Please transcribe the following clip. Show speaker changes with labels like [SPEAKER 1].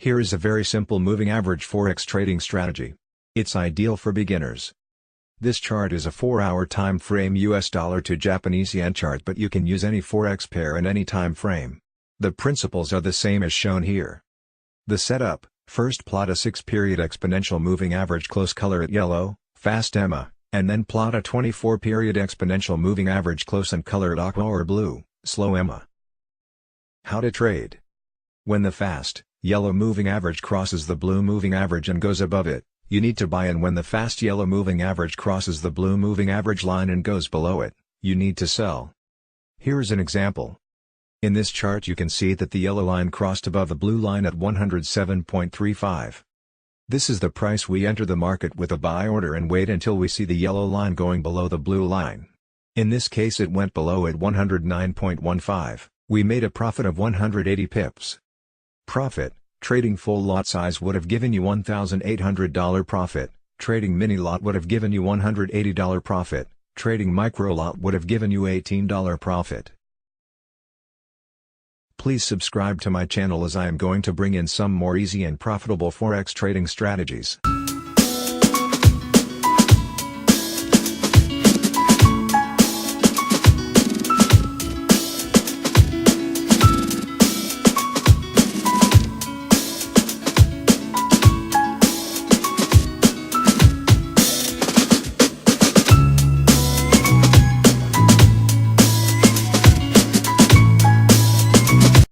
[SPEAKER 1] Here is a very simple moving average forex trading strategy. It's ideal for beginners. This chart is a 4-hour time frame US dollar to Japanese yen chart, but you can use any forex pair in any time frame. The principles are the same as shown here. The setup: first plot a 6-period exponential moving average, close color it yellow, fast EMA, and then plot a 24-period exponential moving average, close and color it aqua or blue, slow EMA. How to trade. When the fast, yellow moving average crosses the blue moving average and goes above it, you need to buy in. When the fast yellow moving average crosses the blue moving average line and goes below it, you need to sell. Here is an example. In this chart you can see that the yellow line crossed above the blue line at 107.35. This is the price we enter the market with a buy order and wait until we see the yellow line going below the blue line. In this case it went below at 109.15, we made a profit of 180 pips. Profit: trading full lot size would have given you $1,800 profit, trading mini lot would have given you $180 profit, trading micro lot would have given you $18 profit. Please subscribe to my channel as I am going to bring in some more easy and profitable forex trading strategies.